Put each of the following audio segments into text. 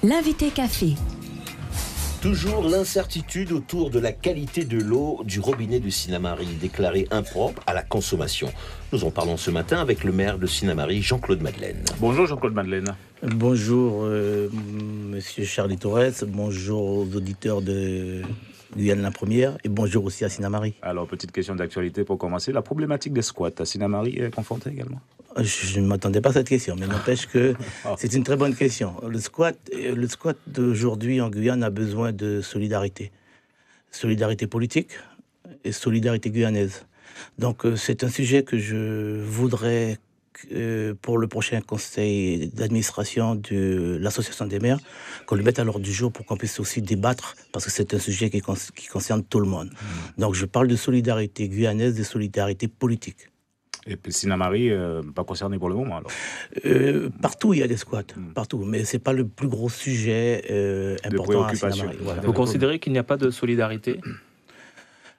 L'invité café. Toujours l'incertitude autour de la qualité de l'eau du robinet de Sinnamary, déclarée impropre à la consommation. Nous en parlons ce matin avec le maire de Sinnamary, Jean-Claude Madeleine. Bonjour Jean-Claude Madeleine. Bonjour Monsieur Charlie Torres, bonjour aux auditeurs de Guyane la Première et bonjour aussi à Sinnamary. Alors, petite question d'actualité pour commencer. La problématique des squats à Sinnamary est confrontée également? Je ne m'attendais pas à cette question, mais n'empêche que c'est une très bonne question. Le squat d'aujourd'hui en Guyane a besoin de solidarité. Solidarité politique et solidarité guyanaise. Donc c'est un sujet que je voudrais pour le prochain conseil d'administration de l'association des maires, qu'on le mette à l'ordre du jour pour qu'on puisse aussi débattre, parce que c'est un sujet qui concerne tout le monde. Donc je parle de solidarité guyanaise, de solidarité politique. Et puis Sinnamary, pas concerné pour le moment alors? Partout il y a des squats, partout, mais c'est pas le plus gros sujet important à Sinnamary. Voilà. Vous considérez qu'il n'y a pas de solidarité?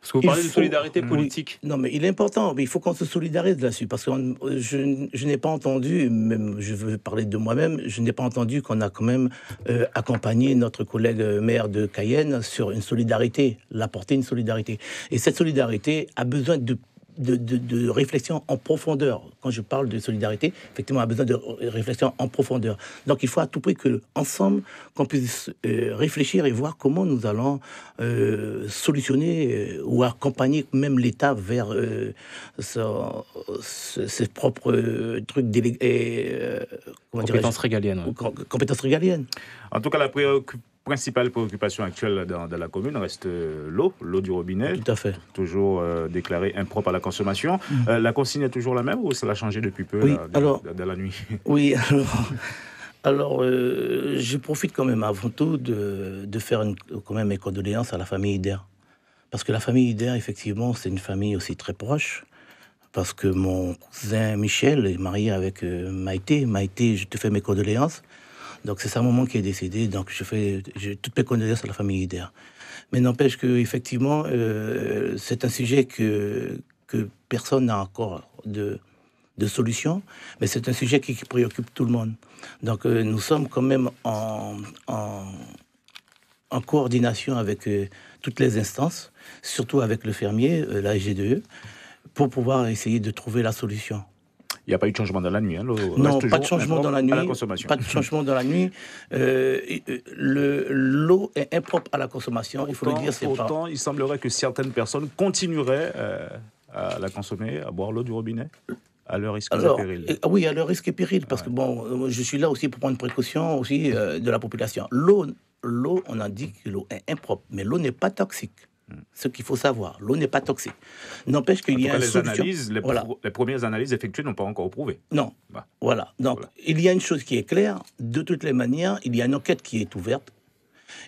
Parce que vous parlez de solidarité politique. Oui, non, mais il est important, mais il faut qu'on se solidarise là-dessus, parce que je n'ai pas entendu, même je veux parler de moi-même, je n'ai pas entendu qu'on a quand même accompagné notre collègue maire de Cayenne sur une solidarité, l'apporter une solidarité. Et cette solidarité a besoin de réflexion en profondeur. Quand je parle de solidarité, effectivement, on a besoin de réflexion en profondeur. Donc, il faut à tout prix qu'ensemble, qu'on puisse réfléchir et voir comment nous allons solutionner ou accompagner même l'État vers ses propres trucs compétences régaliennes. Ouais. Compétences régaliennes. En tout cas, la principale préoccupation actuelle dans la commune reste l'eau du robinet. Tout à fait. Toujours déclarée impropre à la consommation. La consigne est toujours la même ou ça a changé depuis peu dans la nuit? Oui, alors je profite quand même avant tout de faire quand même mes condoléances à la famille Hider. Parce que la famille Hider, effectivement, c'est une famille aussi très proche. Parce que mon cousin Michel est marié avec Maïté. Maïté, je te fais mes condoléances. Donc c'est sa maman qui est décédée, donc j'ai toutes mes condoléances à la famille Hider. Mais n'empêche que effectivement, c'est un sujet que personne n'a encore de solution, mais c'est un sujet qui préoccupe tout le monde. Donc nous sommes quand même en coordination avec toutes les instances, surtout avec le fermier, la SGDE, pour pouvoir essayer de trouver la solution. Il n'y a pas eu de changement dans la nuit. Hein, non, pas de changement dans la nuit. Pas de changement dans la nuit. L'eau est impropre à la consommation. Il faut le dire. Pourtant, il semblerait que certaines personnes continueraient à la consommer, à boire l'eau du robinet, à leur risque et péril. Oui, à leur risque et péril, parce que bon, je suis là aussi pour prendre précaution aussi de la population. L'eau, on a dit que l'eau est impropre, mais l'eau n'est pas toxique. Ce qu'il faut savoir, l'eau n'est pas toxique. N'empêche qu'il y a une solution. Les premières analyses effectuées n'ont pas encore prouvé. Non. Voilà. Donc, il y a une chose qui est claire. De toutes les manières, il y a une enquête qui est ouverte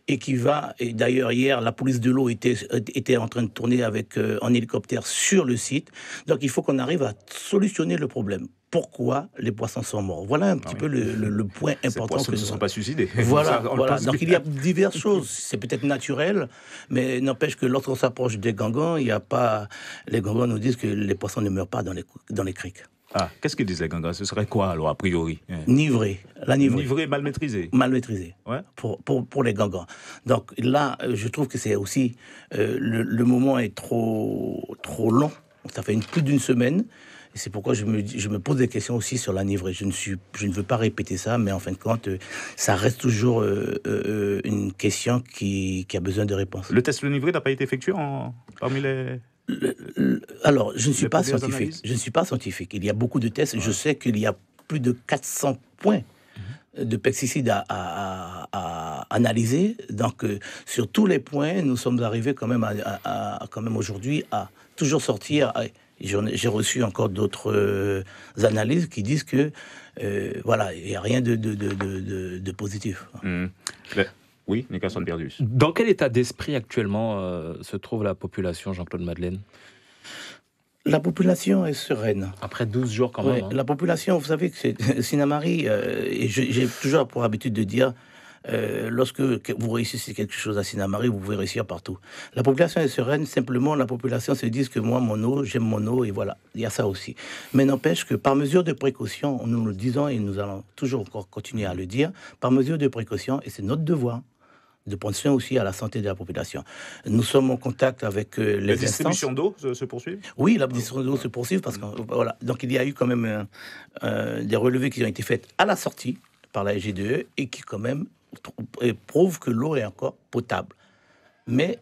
et qui va. Et d'ailleurs, hier, la police de l'eau était en train de tourner en hélicoptère sur le site. Donc, il faut qu'on arrive à solutionner le problème. Pourquoi les poissons sont morts? Voilà un petit peu le point important. Ces poissons ne se sont pas suicidés. Voilà. Donc il y a diverses choses. C'est peut-être naturel, mais n'empêche que lorsqu'on s'approche des gangans, il y a pas. Les gangans nous disent que les poissons ne meurent pas dans les criques. Ah, qu'est-ce qu'ils disent les gangans? Ce serait quoi alors a priori? Nivré. La nivrée. Nivré, mal maîtrisé. Mal maîtrisé. Ouais. Pour les gangans. Donc là, je trouve que c'est aussi le moment est trop long. Ça fait plus d'une semaine. Et c'est pourquoi je me pose des questions aussi sur la nivrée. Je ne veux pas répéter ça, mais en fin de compte, ça reste toujours une question qui a besoin de réponse. Le test de nivrée n'a pas été effectué parmi les... Alors, je ne suis pas scientifique. Je ne suis pas scientifique. Il y a beaucoup de tests. Ouais. Je sais qu'il y a plus de 400 points de pesticides à analyser. Donc, sur tous les points, nous sommes arrivés quand même quand même aujourd'hui à toujours sortir... J'ai reçu encore d'autres analyses qui disent que voilà, il n'y a rien de positif. Oui, Nicasson Perdus. Dans quel état d'esprit actuellement se trouve la population, Jean-Claude Madeleine? La population est sereine. Après 12 jours quand même. La population, vous savez que c'est Sinnamary, et j'ai toujours pour habitude de dire, lorsque vous réussissez quelque chose à Sinnamary, vous pouvez réussir partout. La population est sereine, simplement la population se dit que moi, mon eau, j'aime mon eau, et voilà, il y a ça aussi. Mais n'empêche que par mesure de précaution, nous le disons et nous allons toujours encore continuer à le dire, par mesure de précaution, et c'est notre devoir, de prendre soin aussi à la santé de la population. Nous sommes en contact avec les instances. La distribution d'eau se poursuit ? Oui, la distribution d'eau se poursuit parce que voilà. Donc il y a eu quand même des relevés qui ont été faits à la sortie par la SGDE et qui quand même prouvent que l'eau est encore potable. Mais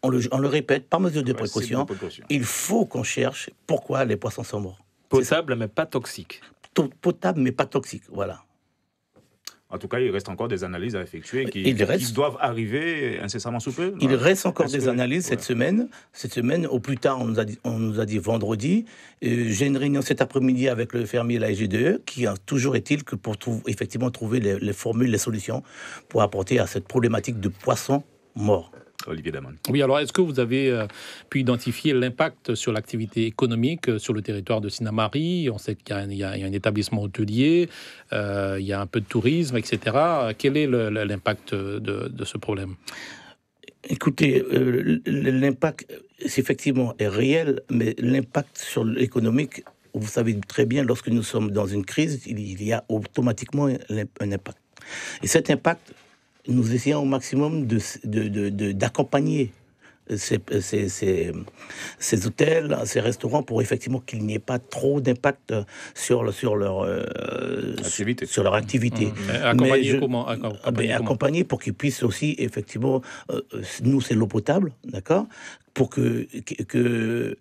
on le répète, par mesure de précaution, il faut qu'on cherche pourquoi les poissons sont morts. Potable mais pas toxique. Potable mais pas toxique, voilà. En tout cas, il reste encore des analyses à effectuer qui doivent arriver incessamment sous peu. Il reste encore des analyses cette semaine. Cette semaine, au plus tard, on nous a dit vendredi. J'ai une réunion cet après-midi avec le fermier et la SGDE, qui a toujours est-il que pour effectivement trouver les formules, les solutions pour apporter à cette problématique de poissons morts. Olivier Damon. Oui, alors est-ce que vous avez pu identifier l'impact sur l'activité économique sur le territoire de Sinnamary ? On sait qu'il y a un établissement hôtelier, il y a un peu de tourisme, etc. Quel est l'impact de ce problème ? Écoutez, l'impact, effectivement, est réel, mais l'impact sur l'économique, vous savez très bien, lorsque nous sommes dans une crise, il y a automatiquement un impact. Et cet impact, nous essayons au maximum d'accompagner ces hôtels, ces restaurants pour effectivement qu'il n'y ait pas trop d'impact sur leur activité. Accompagner comment ? Accompagner pour qu'ils puissent aussi effectivement, nous c'est l'eau potable, d'accord, pour que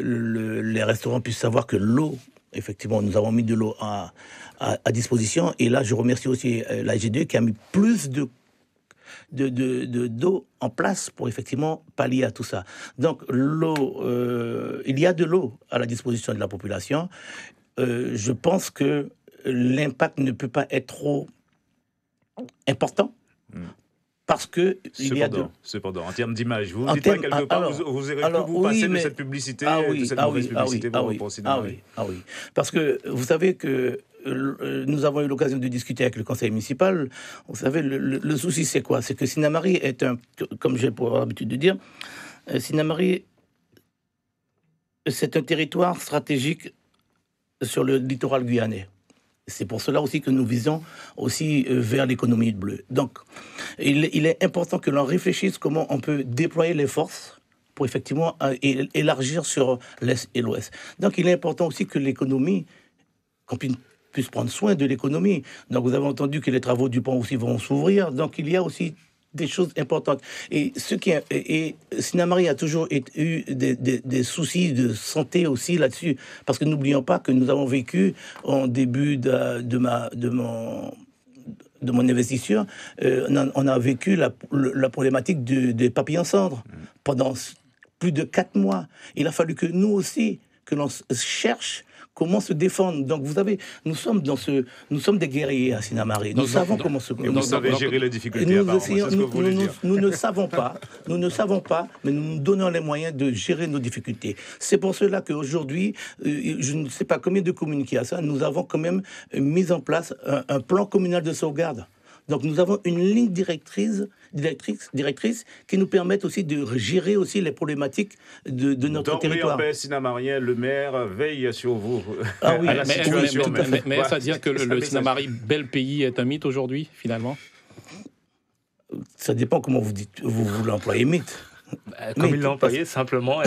les restaurants puissent savoir que l'eau, effectivement, nous avons mis de l'eau à disposition. Et là, je remercie aussi la GDE qui a mis plus d'eau en place pour effectivement pallier à tout ça. Donc l'eau, il y a de l'eau à la disposition de la population. Je pense que l'impact ne peut pas être trop important. Parce que cependant, en termes d'image, vous dites pas quelque part, vous aurez pu vous passer de cette publicité, de cette mauvaise publicité pour Sinnamary. Oui. Parce que vous savez que nous avons eu l'occasion de discuter avec le conseil municipal. Vous savez, le souci c'est quoi ? C'est que Sinnamary est comme j'ai pour l'habitude de dire, Sinnamary, c'est un territoire stratégique sur le littoral guyanais. C'est pour cela aussi que nous visons aussi vers l'économie bleue. Donc, il est important que l'on réfléchisse comment on peut déployer les forces pour effectivement élargir sur l'Est et l'Ouest. Donc, il est important aussi que l'économie, qu'on puisse prendre soin de l'économie. Donc, vous avez entendu que les travaux du pont aussi vont s'ouvrir. Donc, il y a aussi des choses importantes. Et Sinnamary a toujours eu des soucis de santé aussi là-dessus. Parce que n'oublions pas que nous avons vécu, en début de mon investiture, on a vécu la problématique des papillons cendres pendant plus de 4 mois. Il a fallu que nous aussi, que l'on cherche comment se défendre. Donc vous savez, nous sommes des guerriers à Sinnamary. Nous savons comment se défendre. Vous savez gérer les difficultés. Nous ne savons pas, mais nous nous donnons les moyens de gérer nos difficultés. C'est pour cela qu'aujourd'hui, je ne sais pas combien de communes qui a ça, nous avons quand même mis en place un plan communal de sauvegarde. Donc nous avons une ligne directrice qui nous permettent aussi de gérer aussi les problématiques de notre territoire. En paix, Sinnamarien, le maire veille sur vous. Ah oui, mais ça veut dire que le Sinnamary, bel pays, est un mythe aujourd'hui, finalement ? Ça dépend comment vous l'employez, mythe. Comme il l'a employé, simplement.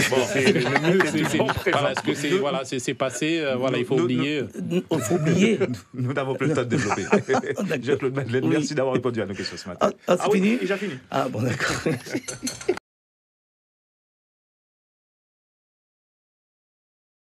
C'est passé, il faut oublier. Il faut oublier. Nous n'avons plus le temps de développer. Jean-Claude Madeleine, merci d'avoir répondu à nos questions ce matin. C'est fini ? Déjà fini. Ah bon, d'accord.